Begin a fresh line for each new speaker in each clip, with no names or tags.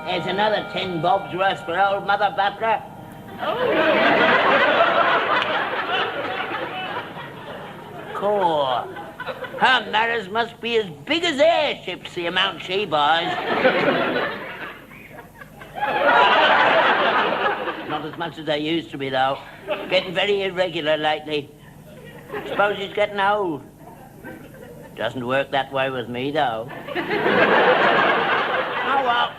There's another 10 bobs worth for old Mother Butler. Core. Her mirrors must be as big as airships, the amount she buys. Not as much as they used to be, though. Getting very irregular lately. Suppose she's getting old. Doesn't work that way with me, though. Oh, well.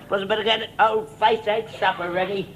Suppose I better get old face-ache supper ready.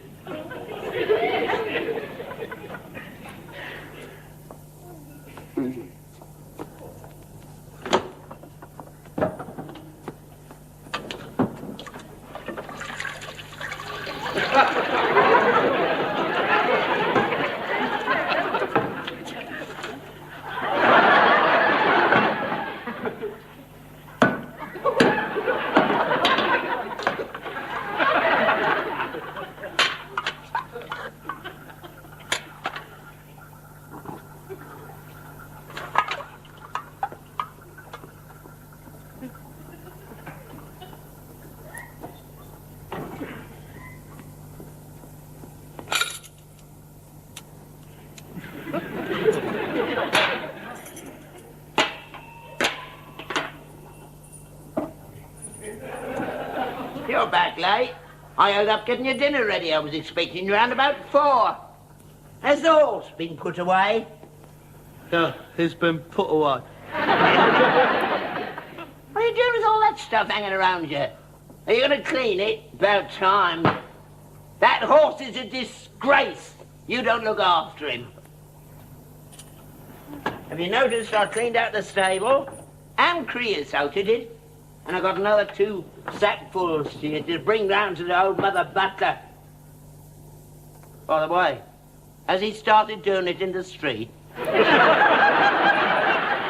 You're back late. I held up getting your dinner ready. I was expecting you around about 4. Has the horse been put away?
Yeah, he's been put away.
What are you doing with all that stuff hanging around you? Are you going to clean it? About time. That horse is a disgrace. You don't look after him. Have you noticed I cleaned out the stable and creosoted it? And I got another 2 sackfuls to bring round to the old Mother Butler. By the way, has he started doing it in the street?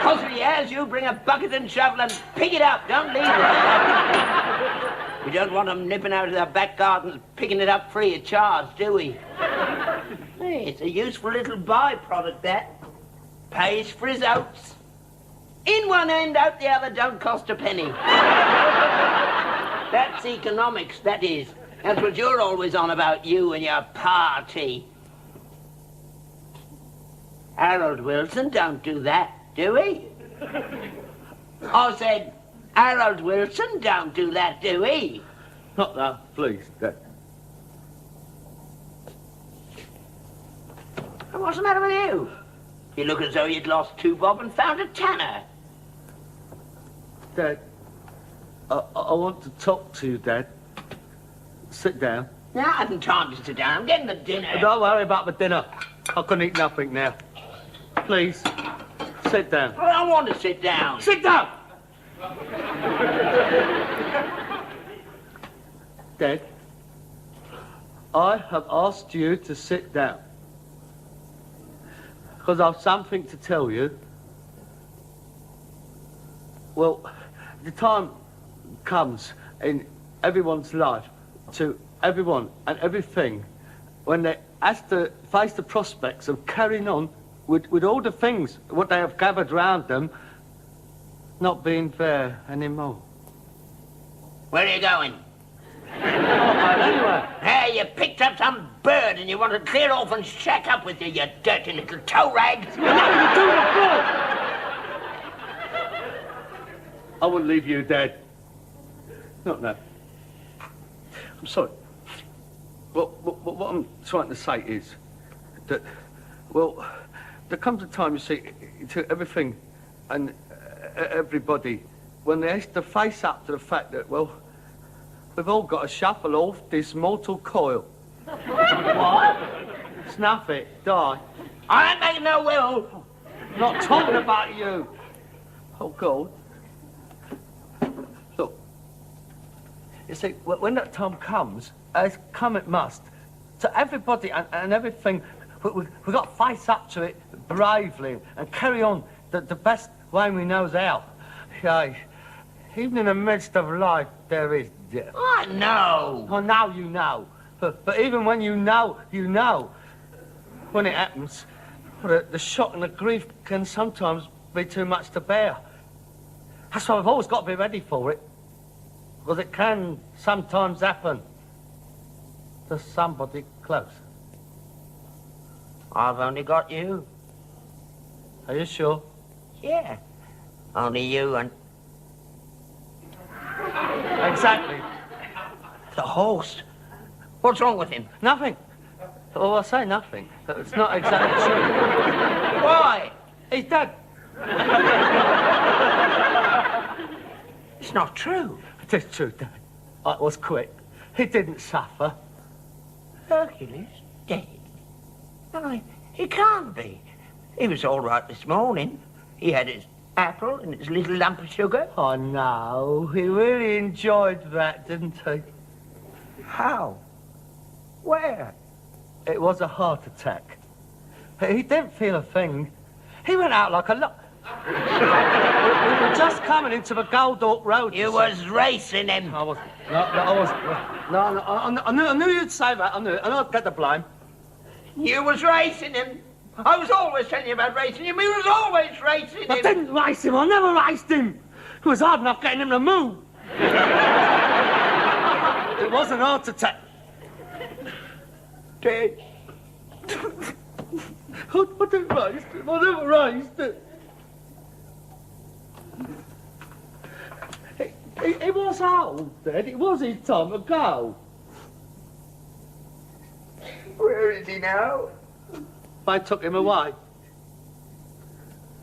'Cause of the heirs, you bring a bucket and shovel and pick it up. Don't leave it. We don't want them nipping out of their back gardens, picking it up free of charge, do we? Hey, it's a useful little byproduct, that. Pays for his oats. In one end, out the other, don't cost a penny. That's economics, that is. That's what you're always on about, you and your party. Harold Wilson don't do that, do he? I said, Harold Wilson don't do that, do he?
Not that, please, Dad.
And what's the matter with you? You look as though you'd lost 2 bob and found a tanner.
Dad, I want to talk to you, Dad. Sit down.
Now, I haven't time to sit down. I'm getting the dinner.
Don't worry about the dinner. I can eat nothing now. Please, sit down.
I don't want to sit down.
Sit down! Dad, I have asked you to sit down. Because I've something to tell you. Well, the time comes in everyone's life, to everyone and everything, when they have to face the prospects of carrying on with all the things, what they have gathered round them, not being there anymore.
Where are you going?
Anyway.
Hey, you picked up some bird and you want to clear off and shack up with you dirty little toe rag.
I wouldn't leave you, Dad. Not now. I'm sorry. Well, what I'm trying to say is that, well, there comes a time, you see, to everything and everybody, when they have to face up to the fact that, well, we've all got to shuffle off this mortal coil. What? Snuff it, die.
I ain't making no will.
Not talking about you. Oh, God. Look. You see, when that time comes, as come it must, to everybody and everything, we've got to face up to it bravely and carry on the best way we knows how. Yeah, even in the midst of life, there is death.
I know.
Oh, now you know. But even when you know, when it happens, the shock and the grief can sometimes be too much to bear. That's why we've always got to be ready for it. Because it can sometimes happen to somebody close.
I've only got you.
Are you sure?
Yeah. Only you and...
Exactly.
The horse. What's wrong with him?
Nothing. Oh, I say nothing. It's not exactly true.
Why?
He's dead.
It's not true.
It is true, Dad. It was quick. He didn't suffer.
Hercules dead? No, he can't be. He was all right this morning. He had his apple and his little lump of sugar.
Oh, no. He really enjoyed that, didn't he?
How? Where?
It was a heart attack. He didn't feel a thing. He went out like a lot. We were just coming into the Gold Hawk Road.
You was racing him.
I wasn't. No, I wasn't. No, I knew you'd say that. I knew it. And I'd get the blame.
You was racing him. I was always telling you about racing him. He was always racing him.
I didn't race him. I never raced him. It was hard enough getting him to move. It was an heart attack.
Dead.
I didn't race him. I never raced him. He was old, Dad. It was his time to go.
Where is he now?
They took him away.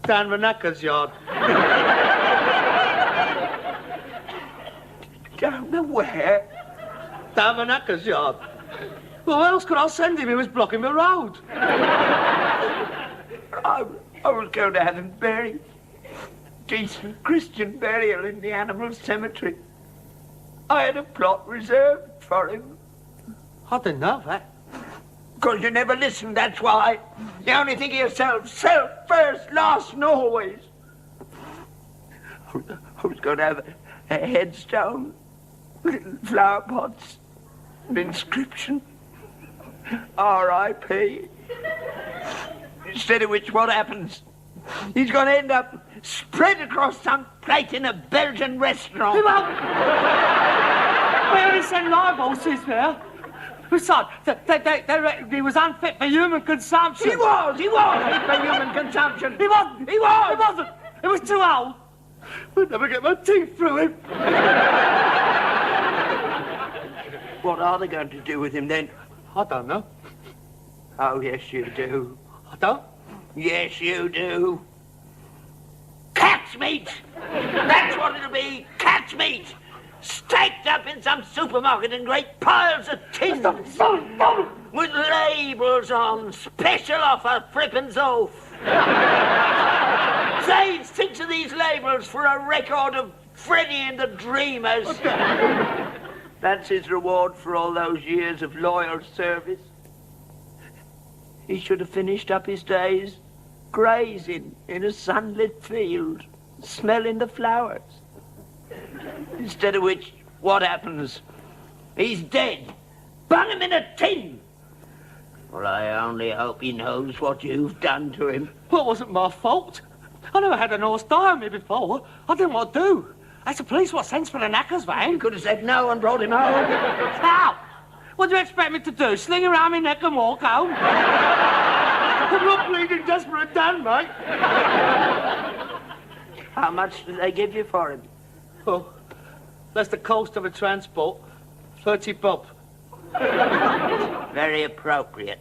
Down the knacker's yard.
Down the where?
Down the knacker's yard. Well, where else could I send him? He was blocking the road.
I was going to have him buried. Decent Christian burial in the animal cemetery. I had a plot reserved for him.
I didn't know that.
Because you never listened, that's why. You only think of yourself. Self first, last and always. I was going to have a headstone, little flower pots, an inscription, R.I.P. Instead of which, what happens? He's going to end up spread across some plate in a Belgian restaurant.
He won't. We only sent live horses there. Besides, they reckoned he was unfit for human consumption.
He was fit for human consumption.
He wasn't.
He was.
He wasn't. He was too old. I'd never get my teeth through him.
What are they going to do with him then?
I don't know.
Oh, yes, you do.
I don't.
Yes, you do. Cat's meat! That's what it'll be. Cat's meat! Staked up in some supermarket in great piles of tin. With labels on. Special offer, Frippins off. Say 6 of these labels for a record of Freddie and the Dreamers. That's his reward for all those years of loyal service. He should have finished up his days grazing in a sunlit field, smelling the flowers. Instead of which, what happens? He's dead. Bung him in a tin. Well, I only hope he knows what you've done to him.
Well, it wasn't my fault. I never had an horse die on me before. I didn't know what to do. That's the police what sends for the knacker's van.
You could have said no and brought him home.
How? What do you expect me to do? Sling around my neck and walk home? I'm not bleeding desperate, Dan, mate.
How much did they give you for him?
Well, that's the cost of a transport. 30 bob.
Very appropriate.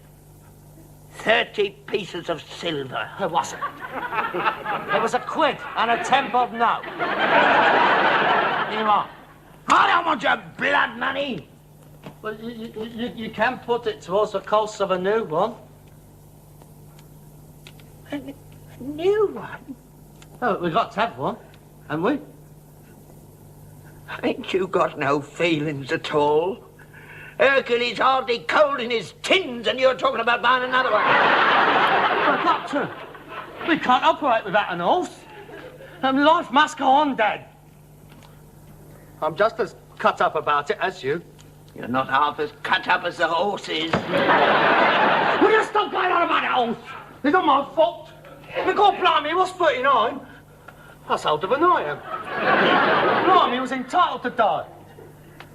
30 pieces of silver.
It wasn't. It was a quid and a 10 bob note. Here you are.
I don't want your blood money.
Well, you can put it towards the cost of a new one.
A new one?
Oh, we got to have one, haven't we?
Ain't you got no feelings at all? Hercules hardly cold in his tins and you're talking about buying another one.
We've got to. We can't operate without an horse. Life must go on, Dad. I'm just as cut up about it as you.
You're not half as cut up as the horse is.
Will you stop going on about that horse? It's not my fault. God blimey, he was 39. That's older than I am. Blimey, he was entitled to die.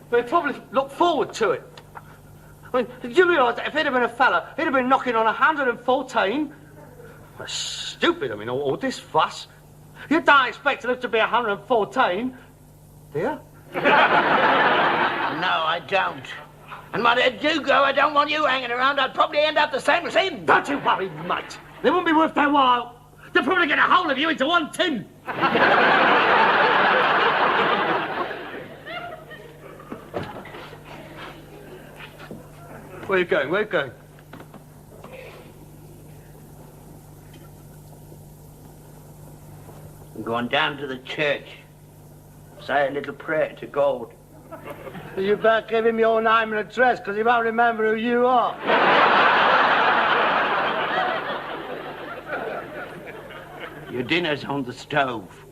But he probably looked forward to it. I mean, did you realise that if he'd have been a fella, he'd have been knocking on 114? That's stupid, I mean, all this fuss. You don't expect to live to be 114, do you?
No, I don't. And when I do go, I don't want you hanging around. I'd probably end up the same as him.
Don't you worry, mate. They wouldn't be worth their while. They'll probably get a hold of you into one tin. Where are you going? Where are you going?
I'm going down to the church. Say a little prayer to God.
You better give him your name and address, because he won't remember who you are.
Your dinner's on the stove.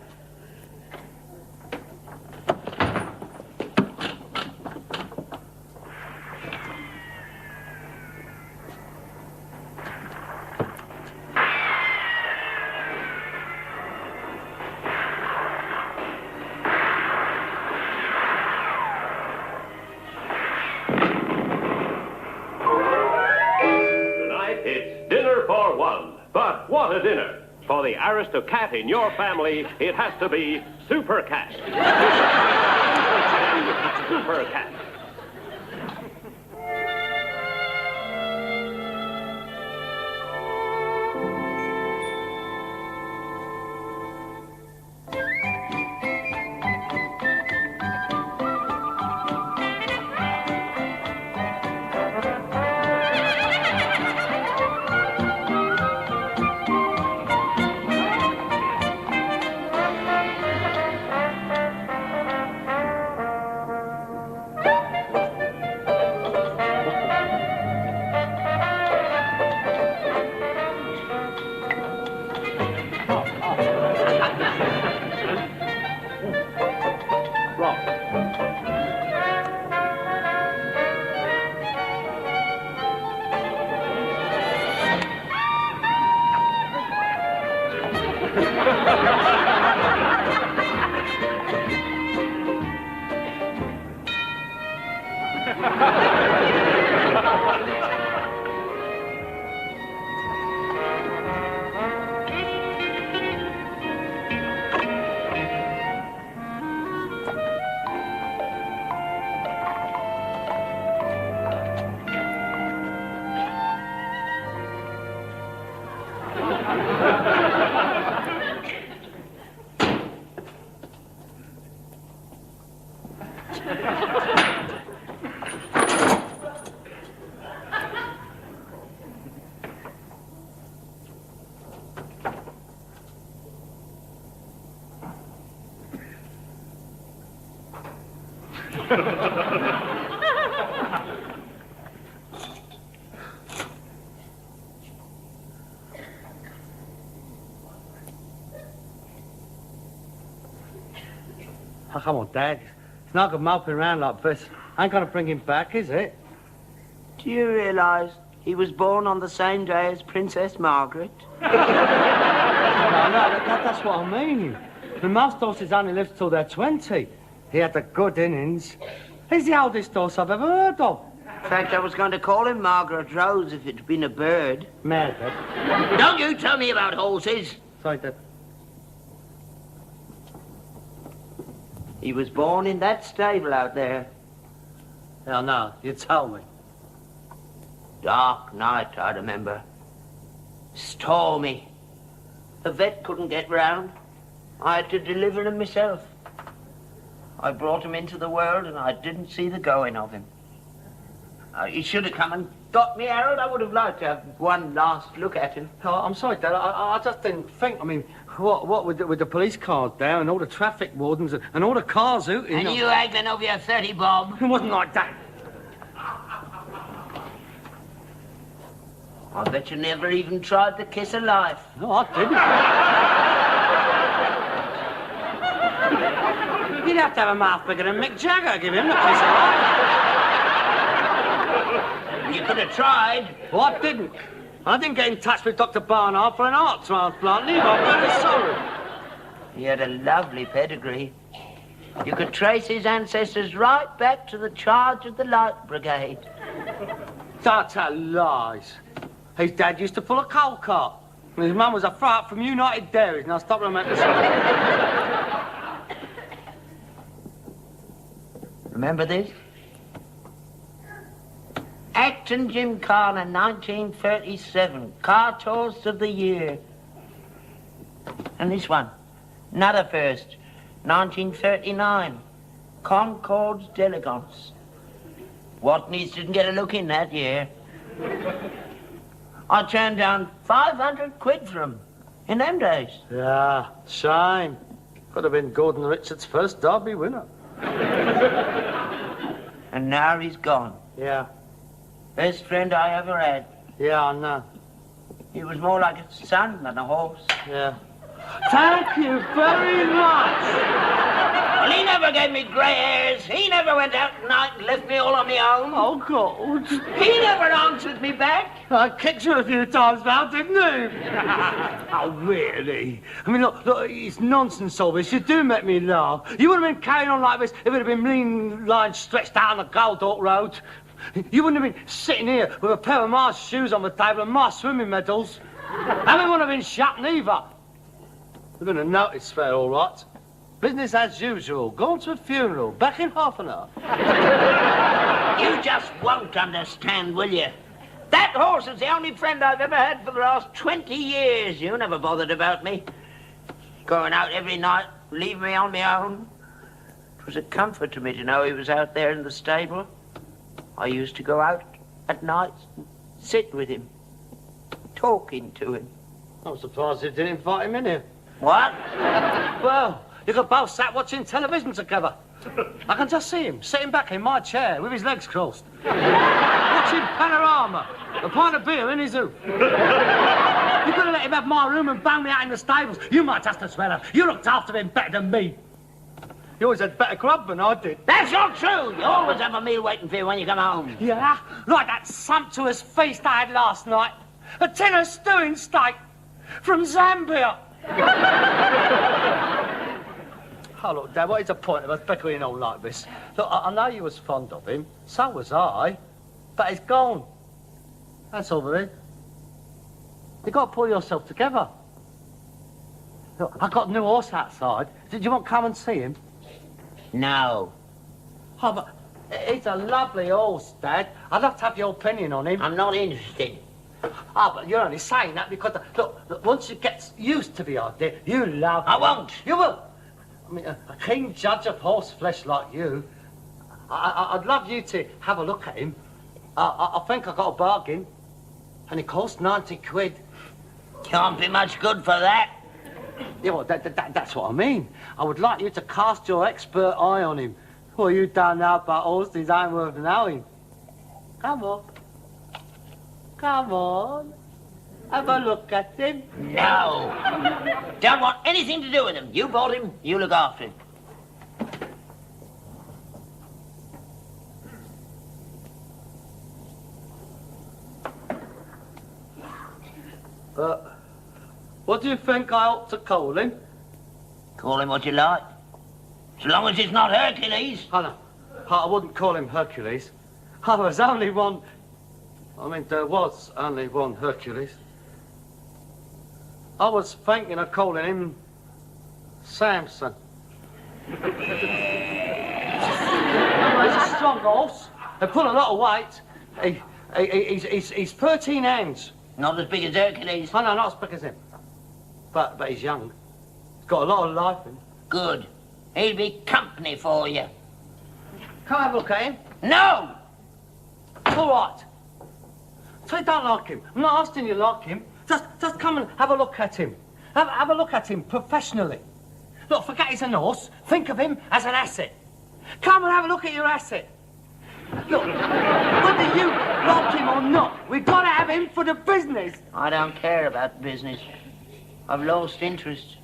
Tonight it's dinner for one. But what a dinner! For the Aristocat in your family, it has to be Super Cat. Super Cat.
on. Oh, come on, Dad. It's not good moping around like this. I ain't gonna bring him back, is it?
Do you realise he was born on the same day as Princess Margaret?
No, that's what I mean. The most horses only live till they're 20. He had the good innings. He's the oldest horse I've ever heard of.
In fact, I was going to call him Margaret Rose if it'd been a bird.
Mad, Dad.
Don't you tell me about horses.
Sorry, Dad.
He was born in that stable out there.
Hell no, you tell me.
Dark night, I remember. Stormy. The vet couldn't get round. I had to deliver him myself. I brought him into the world and I didn't see the going of him. He should have come and got me, Harold. I would have liked to have one last look at him.
Oh, I'm sorry, Dad. I just didn't think. I mean, what with the police cars there and all the traffic wardens and all the cars hooting.
And you haggling over your 30 bob.
It wasn't like that.
I bet you never even tried the kiss of life.
No, I didn't. You'd have to have a mouth bigger than Mick Jagger to give him the kiss of life.
You could have tried.
Well, I didn't. I didn't get in touch with Dr. Barnard for an heart transplant either. I'm very sorry.
He had a lovely pedigree. You could trace his ancestors right back to the charge of the Light Brigade.
That's a lies. His dad used to pull a coal cart. And his mum was a fry-up from United Dairies. Now stop what I meant to say.
Remember this? Acton Gymkhana, 1937. Car Tours of the Year. And this one, another first, 1939. Concords d'Elegance. Watneys didn't get a look in that year. I turned down 500 quid for him in them days.
Yeah, shame. Could have been Gordon Richards' first Derby winner.
And now he's gone.
Yeah.
Best friend I ever had.
Yeah, I know.
He was more like a son than a horse.
Yeah. Thank you very much.
Well, he never gave me grey hairs. He never went out at night and left me all on my own.
Oh, God.
He never answered me back.
I kicked you a few times now, didn't he? Oh, really? I mean, look, it's nonsense, all this. You do make me laugh. You would have been carrying on like this if it had been lean lines stretched down the Goldhawk Road. You wouldn't have been sitting here with a pair of my shoes on the table and my swimming medals. And we wouldn't have been shut neither. We're going to notice fair, all right. Business as usual. Gone to a funeral. Back in half an hour.
You just won't understand, will you? That horse is the only friend I've ever had for the last 20 years. You never bothered about me. Going out every night, leave me on my own. It was a comfort to me to know he was out there in the stable. I used to go out at night and sit with him, talking to him.
I'm surprised you didn't invite him in here.
What?
Well, you could both sat watching television together. I can just see him sitting back in my chair with his legs crossed. Watching Panorama, a pint of beer in his hoof. You could have let him have my room and bang me out in the stables. You might just as well have. You looked after him better than me.
You always had better grub than I did.
That's not true. You always have a meal waiting for you when you come home.
Yeah, like that sumptuous feast I had last night. A tin of stewing steak from Zambia. Oh, look, Dad, what is the point of us bickering on like this? Look, I know you was fond of him. So was I. But he's gone. That's all there is. You've got to pull yourself together. Look, I've got a new horse outside. Did you want to come and see him?
No.
Oh, but he's a lovely horse, Dad. I'd love to have your opinion on him.
I'm not interested.
Ah, but you're only saying that because, look, once you get used to the idea, you love
I
him.
won't.
You will. I mean, a keen judge of horse flesh like you, I'd love you to have a look at him. I think I got a bargain, and it cost 90 quid.
Can't be much good for that.
Yeah, well, that's what I mean. I would like you to cast your expert eye on him. Well, you don't know about horses, ain't worth knowing. Come on. Come on. Have a look at him.
No. Don't want anything to do with him. You bought him, you look after him.
What do you think I ought to call him?
Call him what you like. So long as it's not Hercules.
Oh, no. I wouldn't call him Hercules. There was only one... there was only one Hercules. I was thinking of calling him Samson. He's a strong horse. They pull a lot of weight. He's 13 hands.
Not as big as Hercules.
Oh, no, not as big as him. But he's young. He's got a lot of life in him.
Good. He'll be company for you.
Come have a look at him.
No!
All right. So you don't like him. I'm not asking you to like him. Just come and have a look at him. Have a look at him professionally. Look, forget he's a horse. Think of him as an asset. Come and have a look at your asset. Look, whether you like him or not, we've got to have him for the business.
I don't care about business. I've lost interest.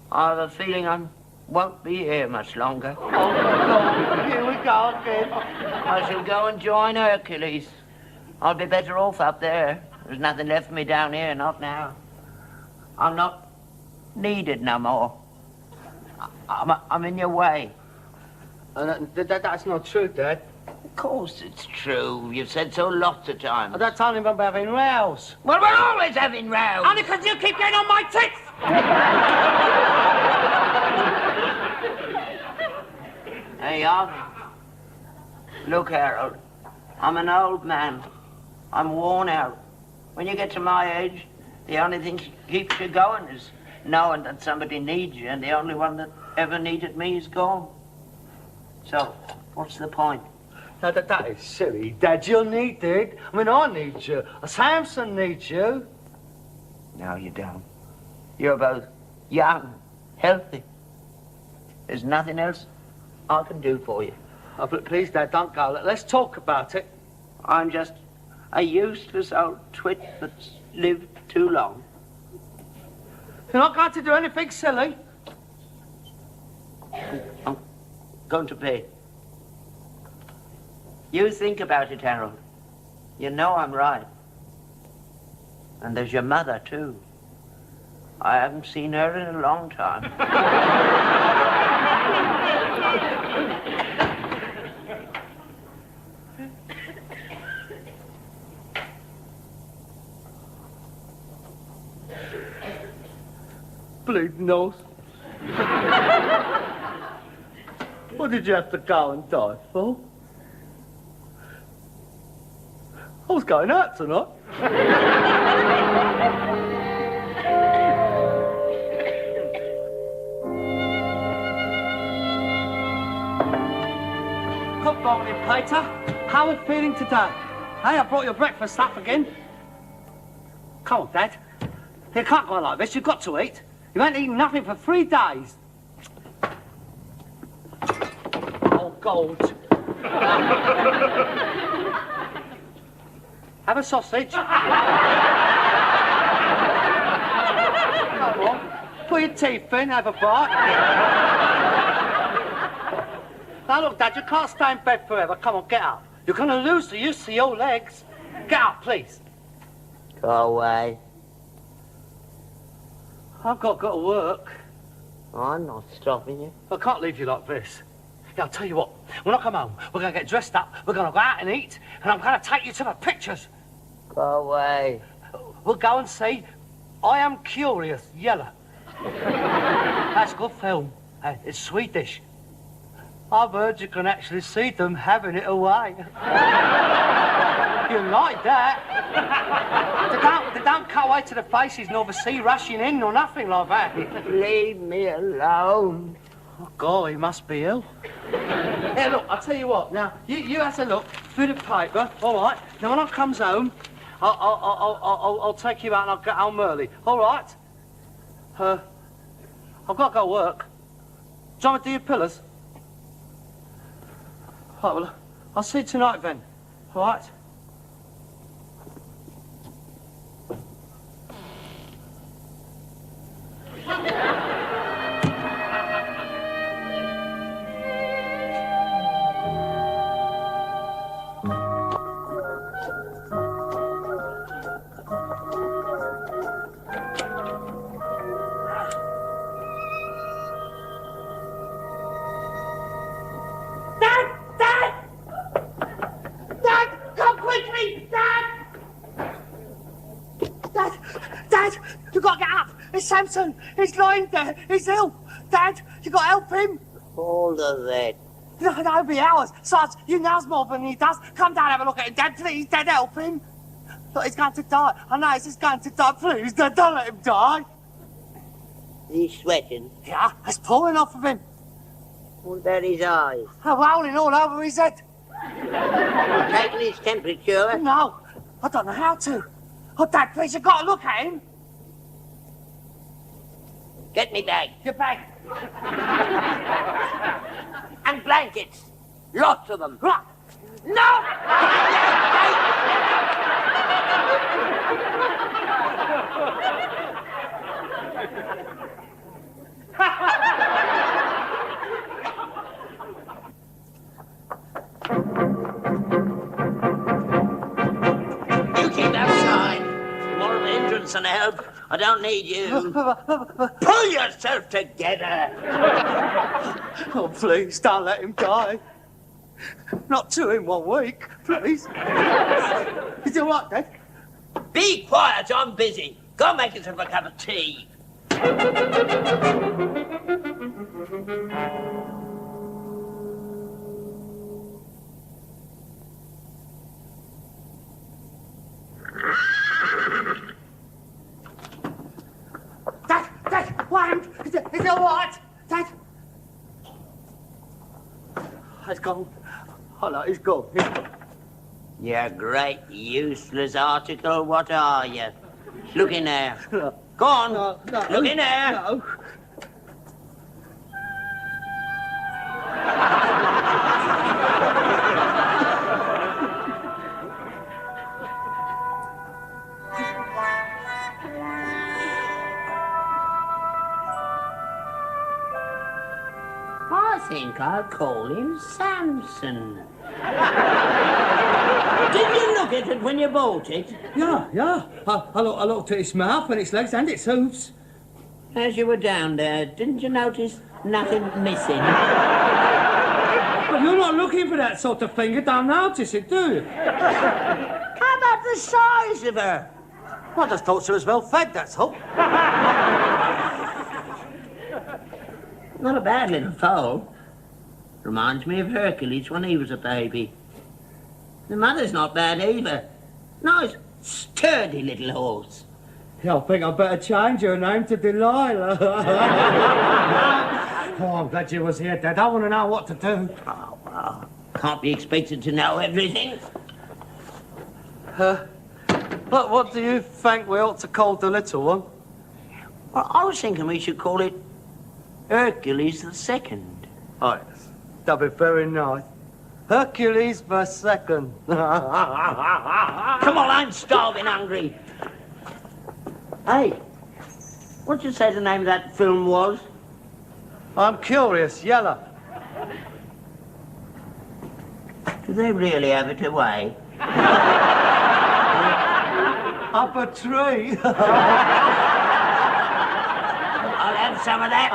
I have a feeling I won't be here much longer.
Oh, God, here we go again.
I shall go and join Hercules. I'll be better off up there. There's nothing left for me down here, not now. I'm not needed no more. I'm in your way.
That's not true, Dad.
Of course it's true. You've said so lots of times.
That's only when we're having rows.
Well, we're always having rows.
Only because you keep getting on my tits!
Hey, look, Harold, I'm an old man. I'm worn out. When you get to my age, the only thing that keeps you going is knowing that somebody needs you, and the only one that ever needed me is gone. So, what's the point?
Now, that is silly, Dad. You're needed. I need you. Samson needs you.
No, you don't. You're both young, healthy. There's nothing else I can do for you.
Oh, but please, Dad, don't go. Let's talk about it.
I'm just a useless old twit that's lived too long.
You're not going to do anything silly.
I'm going to bed. You think about it, Harold. You know I'm right. And there's your mother, too. I haven't seen her in a long time.
Bleeding nose. What did you have to go and die for? I was going out tonight. Good morning, Peter. How are you feeling today? Hey, I brought your breakfast up again. Come on, Dad. You can't go on like this. You've got to eat. You ain't eaten nothing for 3 days. Oh, gold. Have a sausage. Come on. Put your teeth in, have a bite. Now look, Dad, you can't stay in bed forever. Come on, get up. You're going to lose the use of your legs. Get up, please.
Go away.
I've got to work.
I'm not stopping you.
I can't leave you like this. Yeah, I'll tell you what. When I come home, we're going to get dressed up, we're going to go out and eat, and I'm going to take you to the pictures.
Go away.
We'll go and see I Am Curious, Yellow. That's a good film. It's Swedish. I've heard you can actually see them having it away. You like that? They don't cut away to the faces nor the sea rushing in or nothing like that.
Leave me alone.
Oh, God, he must be ill. Hey, look, I'll tell you what. Now, you have to look through the paper, all right? Now, when I comes home, I'll take you out and I'll get home early, all right? I've got to go work. Do you want me to do your pillars? Right, well, I'll see you tonight then, all right? Samson, he's lying there. He's ill. Dad, you got to help him.
All of that.
No, it'll be hours. Sarge, you knows more than he does. Come down, have a look at him, Dad, please. Dad, help him. Look, he's going to die. I know he's just going to die. Please, Dad, don't let him die.
He's sweating.
Yeah, it's pouring off of him.
What about his eyes?
Rolling all over his head.
Taking his temperature?
No, I don't know how to. Oh, Dad, please, you've got to look at him.
Get me bag.
Your bag.
And blankets. Lots of them.
Right.
No! You keep outside. You're more of an hindrance than a help. I don't need you. Pull yourself together.
Oh, please, don't let him die. Not 2 in 1 week, please. Is it all right, Dad?
Be quiet, I'm busy. Go make yourself a cup of tea.
Dad, what? Is it all right? Dad? He's gone. Oh, no, he's gone.
You great useless article, what are you? Look in there.
No.
Go on.
No.
Look in there.
No.
I think I'll call him Samson. Did you look at it when you bought it?
Yeah. I looked at its mouth and its legs and its hooves.
As you were down there, didn't you notice nothing missing?
But you're not looking for that sort of thing. You don't notice it, do you?
How about the size of her?
I just thought she was well fed, that's all.
Not a bad little foal. Reminds me of Hercules when he was a baby. The mother's not bad either. Nice, sturdy little horse.
Yeah, I think I'd better change your name to Delilah. Oh, I'm glad you was here, Dad. I want to know what to do.
Oh, well, can't be expected to know everything.
But what do you think we ought to call the little one?
Well, I was thinking we should call it Hercules II.
Oh, yes. That'd be very nice. Hercules the Second.
Come on, I'm starving hungry. Hey, what'd you say the name of that film was?
I'm Curious, Yellow.
Do they really have it away?
Up a tree.
I'll have some of that.